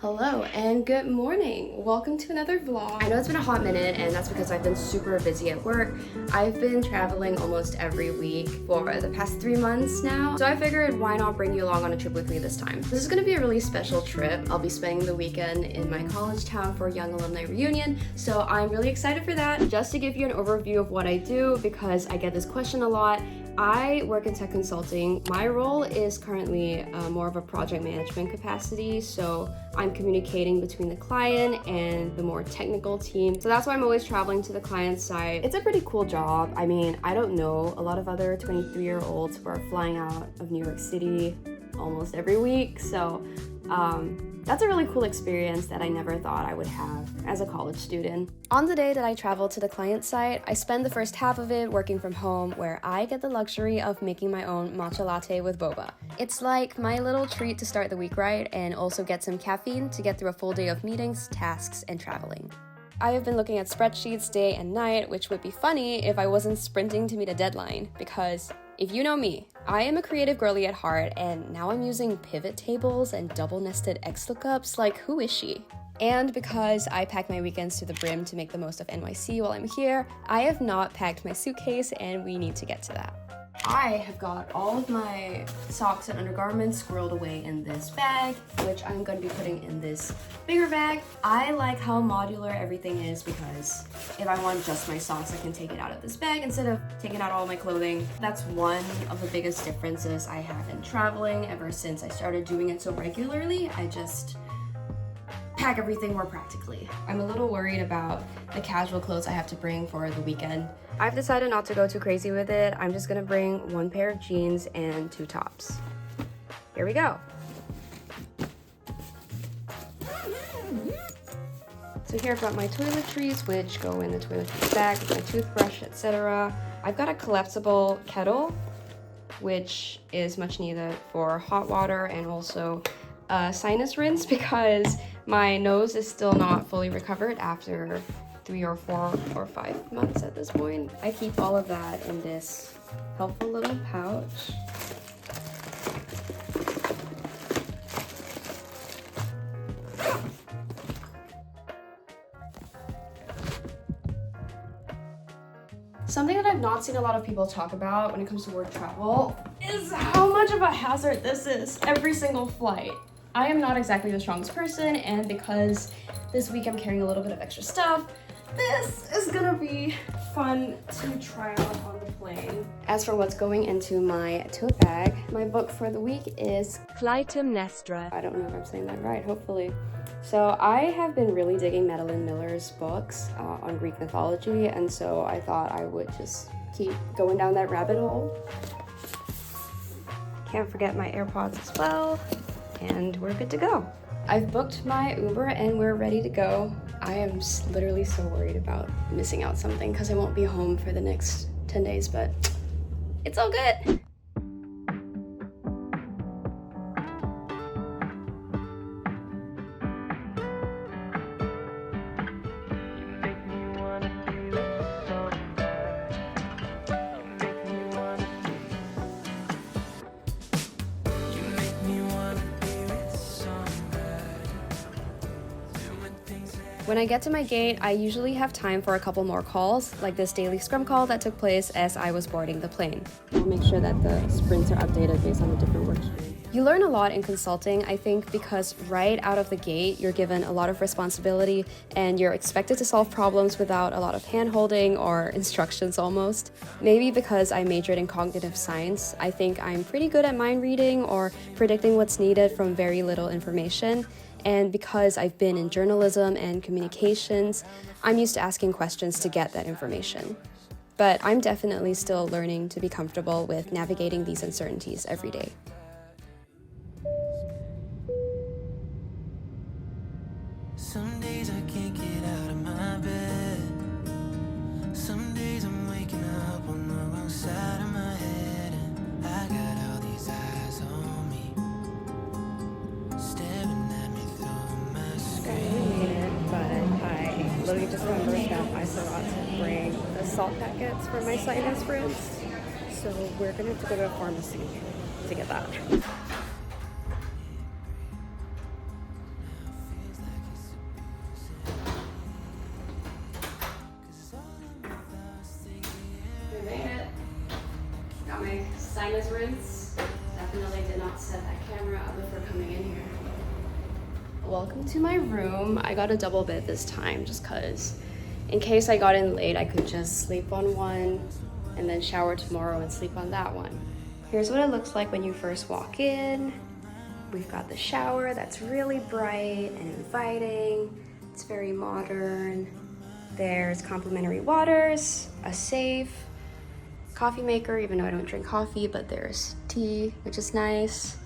Hello and good morning. Welcome to another vlog. I know it's been a hot minute and that's because I've been super busy at work. I've been traveling almost every week for the past 3 months now. So I figured why not bring you along on a trip with me this time. This is gonna be a really special trip. I'll be spending the weekend in my college town for a young alumni reunion. So I'm really excited for that. Just to give you an overview of what I do, because I get this question a lot. I work in tech consulting. My role is currently more of a project management capacity, so I'm communicating between the client and the more technical team. So that's why I'm always traveling to the client side. It's a pretty cool job. I mean, I don't know a lot of other 23-year-olds who are flying out of New York City almost every week, so that's a really cool experience that I never thought I would have as a college student. On the day that I travel to the client site, I spend the first half of it working from home, where I get the luxury of making my own matcha latte with boba. It's like my little treat to start the week right, and also get some caffeine to get through a full day of meetings, tasks, and traveling. I have been looking at spreadsheets day and night, which would be funny if I wasn't sprinting to meet a deadline, because if you know me, I am a creative girly at heart, and now I'm using pivot tables and double-nested XLOOKUPs, like who is she? And because I pack my weekends to the brim to make the most of NYC while I'm here, I have not packed my suitcase, and we need to get to that. I have got all of my socks and undergarments squirreled away in this bag, which I'm going to be putting in this bigger bag. I like how modular everything is, because if I want just my socks, I can take it out of this bag instead of taking out all my clothing. That's one of the biggest differences I have in traveling ever since I started doing it so regularly. I just pack everything more practically. I'm a little worried about the casual clothes I have to bring for the weekend. I've decided not to go too crazy with it. I'm just gonna bring one pair of jeans and 2 tops. Here we go. So here I've got my toiletries, which go in the toiletries bag with my toothbrush, etc. I've got a collapsible kettle, which is much needed for hot water, and also sinus rinse, because my nose is still not fully recovered after 3 or 4 or 5 months at this point. I keep all of that in this helpful little pouch. Something that I've not seen a lot of people talk about when it comes to work travel is how much of a hazard this is every single flight. I am not exactly the strongest person, and because this week I'm carrying a little bit of extra stuff, this is gonna be fun to try out on the plane. As for what's going into my tote bag, my book for the week is Clytemnestra. I don't know if I'm saying that right, hopefully. So I have been really digging Madeline Miller's books on Greek mythology, and so I thought I would just keep going down that rabbit hole. Can't forget my AirPods as well, and we're good to go. I've booked my Uber and we're ready to go. I am literally so worried about missing out something because I won't be home for the next 10 days, but it's all good. When I get to my gate, I usually have time for a couple more calls, like this daily scrum call that took place as I was boarding the plane. I'll make sure that the sprints are updated based on the different work streams. You learn a lot in consulting, I think, because right out of the gate, you're given a lot of responsibility and you're expected to solve problems without a lot of hand-holding or instructions almost. Maybe because I majored in cognitive science, I think I'm pretty good at mind reading or predicting what's needed from very little information. And because I've been in journalism and communications, I'm used to asking questions to get that information. But I'm definitely still learning to be comfortable with navigating these uncertainties every day. Some days I can't get out of my bed. Some days I'm waking up on the wrong side of my head, and I got all these eyes on me, staring at me through my screen. But I literally just remembered that I forgot to bring the salt packets for my sinus rinse. So we're gonna have to go to a pharmacy to get that. Sinus rinse. Definitely did not set that camera up before coming in here. Welcome to my room. I got a double bed this time just cause in case I got in late, I could just sleep on one and then shower tomorrow and sleep on that one. Here's what it looks like when you first walk in. We've got the shower that's really bright and inviting. It's very modern. There's complimentary waters, a safe, coffee maker, even though I don't drink coffee, but there's tea, which is nice.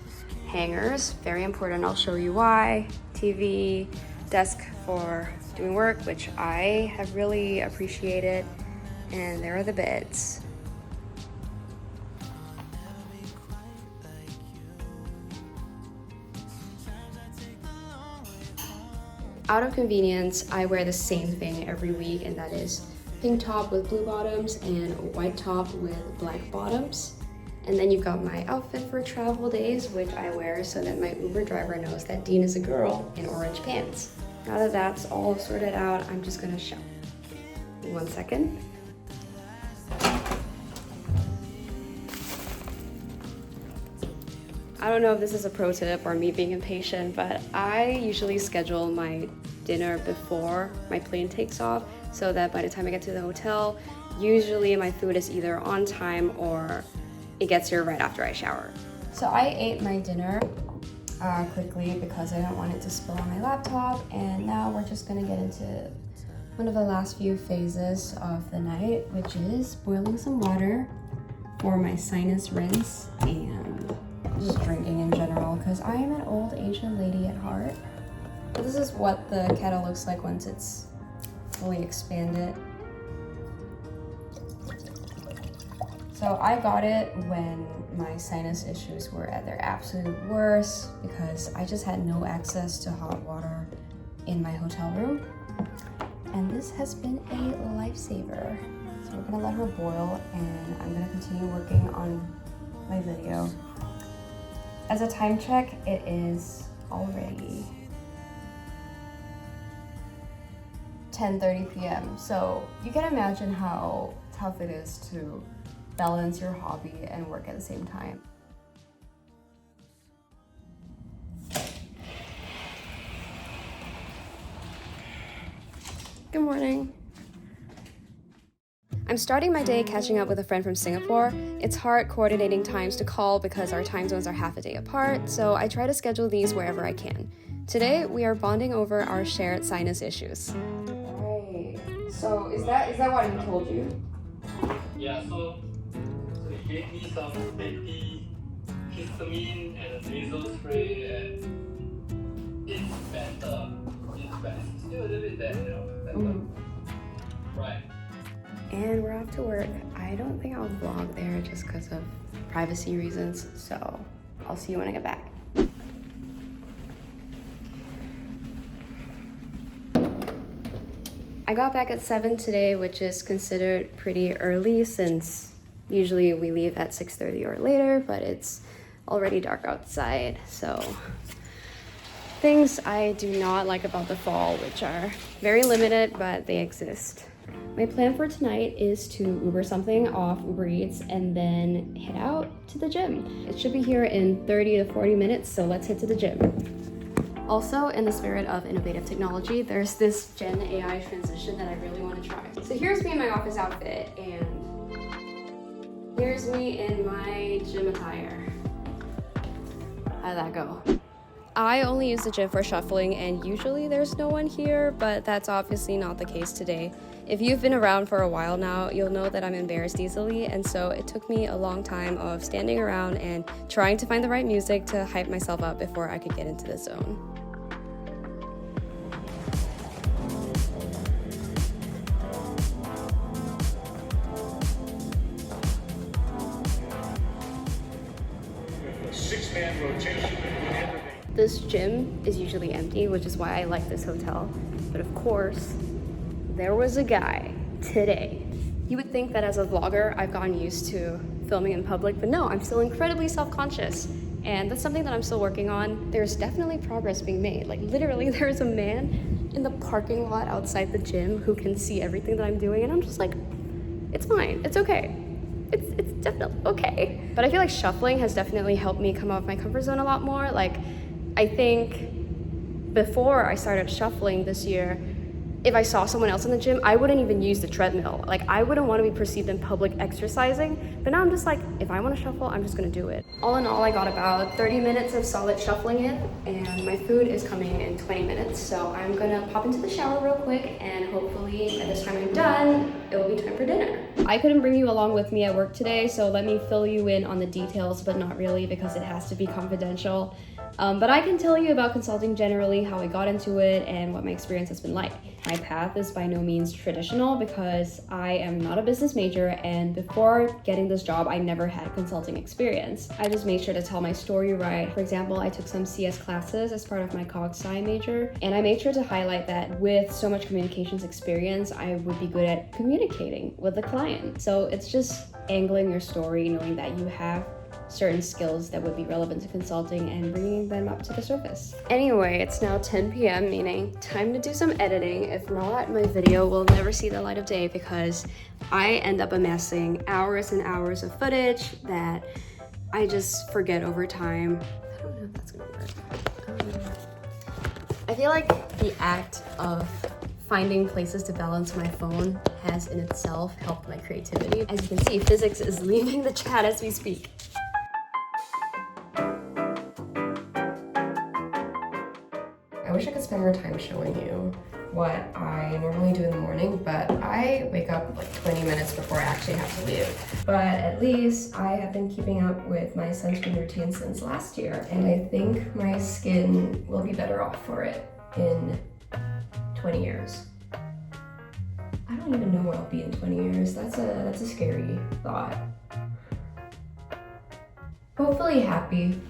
Hangers, very important, I'll show you why. TV, desk for doing work, which I have really appreciated. And there are the beds. Out of convenience, I wear the same thing every week, and that is pink top with blue bottoms and white top with black bottoms. And then you've got my outfit for travel days, which I wear so that my Uber driver knows that Dean is a girl in orange pants. Now that that's all sorted out, I'm just gonna shower. 1 second. I don't know if this is a pro tip or me being impatient, but I usually schedule my dinner before my plane takes off so that by the time I get to the hotel, usually my food is either on time or it gets here right after I shower. So I ate my dinner quickly because I don't want it to spill on my laptop, and now we're just gonna get into one of the last few phases of the night, which is boiling some water for my sinus rinse and just drinking in general because I am an old Asian lady at heart. But this is what the kettle looks like once it's fully expanded. So I got it when my sinus issues were at their absolute worst because I just had no access to hot water in my hotel room. And this has been a lifesaver. So we're gonna let her boil and I'm gonna continue working on my video. As a time check, it is already 10:30 p.m. So you can imagine how tough it is to balance your hobby and work at the same time. Good morning. I'm starting my day catching up with a friend from Singapore. It's hard coordinating times to call because our time zones are half a day apart, so I try to schedule these wherever I can. Today, we are bonding over our shared sinus issues. Right. So is that what he told you? Yeah, so he gave me some antihistamine and a nasal spray, and it's better. It's better. It's still a little bit bad, you know. Better. Right. And we're off to work. I don't think I'll vlog there just because of privacy reasons, so I'll see you when I get back. I got back at 7 today, which is considered pretty early since usually we leave at 6:30 or later, but it's already dark outside, so things I do not like about the fall, which are very limited, but they exist. My plan for tonight is to Uber something off Uber Eats and then head out to the gym. It should be here in 30 to 40 minutes, so let's head to the gym. Also, in the spirit of innovative technology, there's this Gen AI transition that I really want to try. So here's me in my office outfit, and here's me in my gym attire. How'd that go? I only use the gym for shuffling, and usually there's no one here, but that's obviously not the case today. If you've been around for a while now, you'll know that I'm embarrassed easily, and so it took me a long time of standing around and trying to find the right music to hype myself up before I could get into the zone. Six-man rotation. This gym is usually empty, which is why I like this hotel. But of course, there was a guy today. You would think that as a vlogger, I've gotten used to filming in public, but no, I'm still incredibly self-conscious. And that's something that I'm still working on. There's definitely progress being made. Like literally there's a man in the parking lot outside the gym who can see everything that I'm doing. And I'm just like, it's fine, it's okay. It's definitely okay. But I feel like shuffling has definitely helped me come out of my comfort zone a lot more. Like, I think before I started shuffling this year, if I saw someone else in the gym, I wouldn't even use the treadmill. Like, I wouldn't want to be perceived in public exercising. But now I'm just like, if I want to shuffle, I'm just gonna do it. All in all, I got about 30 minutes of solid shuffling in, and my food is coming in 20 minutes. So I'm gonna pop into the shower real quick, and hopefully by this time I'm done, it will be time for dinner. I couldn't bring you along with me at work today, so let me fill you in on the details, but not really because it has to be confidential. But I can tell you about consulting generally, how I got into it, and what my experience has been like. My path is by no means traditional because I am not a business major, and before getting this job, I never had consulting experience. I just made sure to tell my story right. For example, I took some CS classes as part of my Cog-Sci major, and I made sure to highlight that with so much communications experience, I would be good at communicating with the client. So it's just angling your story, knowing that you have certain skills that would be relevant to consulting and bringing them up to the surface. Anyway, it's now 10 p.m, meaning time to do some editing. If not, my video will never see the light of day because I end up amassing hours and hours of footage that I just forget over time. I don't know if that's gonna work. I feel like the act of finding places to balance my phone has in itself helped my creativity. As you can see, physics is leaving the chat as we speak. I wish I could spend more time showing you what I normally do in the morning, but I wake up like 20 minutes before I actually have to leave. But at least I have been keeping up with my sunscreen routine since last year, and I think my skin will be better off for it in 20 years. I don't even know where I'll be in 20 years. That's a scary thought. Hopefully happy.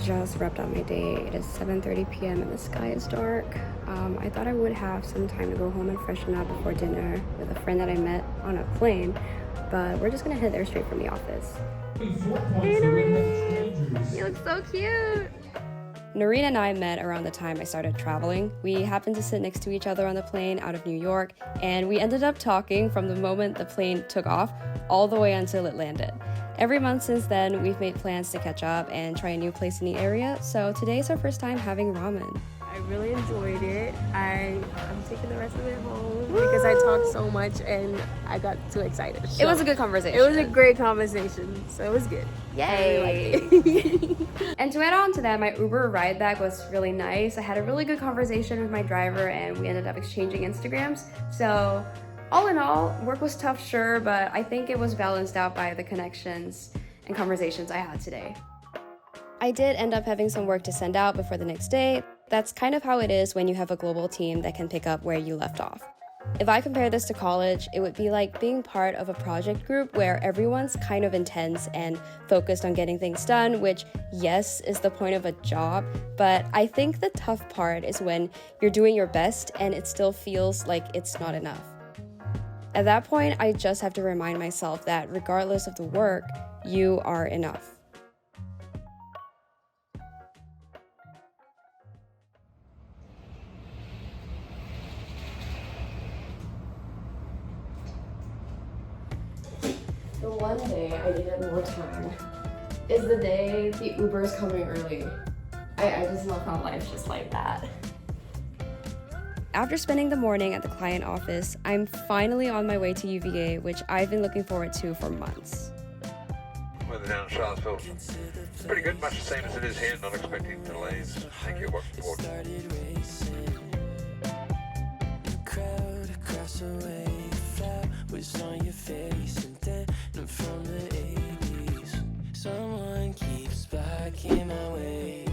Just wrapped up my day. It is 7:30 p.m. and the sky is dark. I thought I would have some time to go home and freshen up before dinner with a friend that I met on a plane, but we're just gonna head there straight from the office. Hey Noreen! You look so cute! Noreen and I met around the time I started traveling. We happened to sit next to each other on the plane out of New York, and we ended up talking from the moment the plane took off all the way until it landed. Every month since then, we've made plans to catch up and try a new place in the area, so today's our first time having ramen. I really enjoyed it. I'm taking the rest of it home because I talked so much and I got too excited. It was a good conversation. It was a great conversation, so it was good. Yay! Really and to add on to that, my Uber ride back was really nice. I had a really good conversation with my driver and we ended up exchanging Instagrams. So all in all, work was tough, sure, but I think it was balanced out by the connections and conversations I had today. I did end up having some work to send out before the next day. That's kind of how it is when you have a global team that can pick up where you left off. If I compare this to college, it would be like being part of a project group where everyone's kind of intense and focused on getting things done, which, yes, is the point of a job, but I think the tough part is when you're doing your best and it still feels like it's not enough. At that point, I just have to remind myself that regardless of the work, you are enough. The one day I needed more time is the day the Uber is coming early. I just love how life's just like that. After spending the morning at the client office, I'm finally on my way to UVA, which I've been looking forward to for months. Weather down in Charlottesville, pretty good, much the same as it is here, not expecting delays. Thank you, what's important. On your face and then from the 80s someone keeps blocking my way.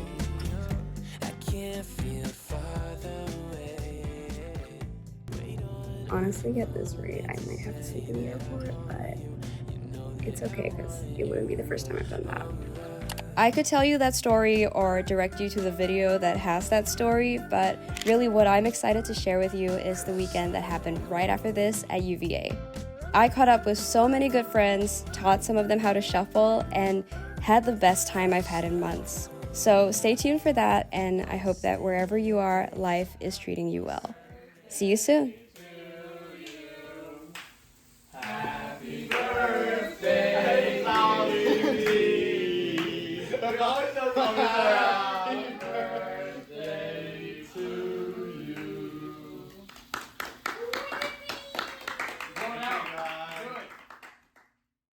I can't feel farther away. Honestly, at this rate, I might have to sleep in the airport, but it's okay because it wouldn't be the first time I've done that. I could tell you that story or direct you to the video that has that story, but really what I'm excited to share with you is the weekend that happened right after this at UVA. I caught up with so many good friends, taught some of them how to shuffle, and had the best time I've had in months. So stay tuned for that, and I hope that wherever you are, life is treating you well. See you soon. 가만히 있다.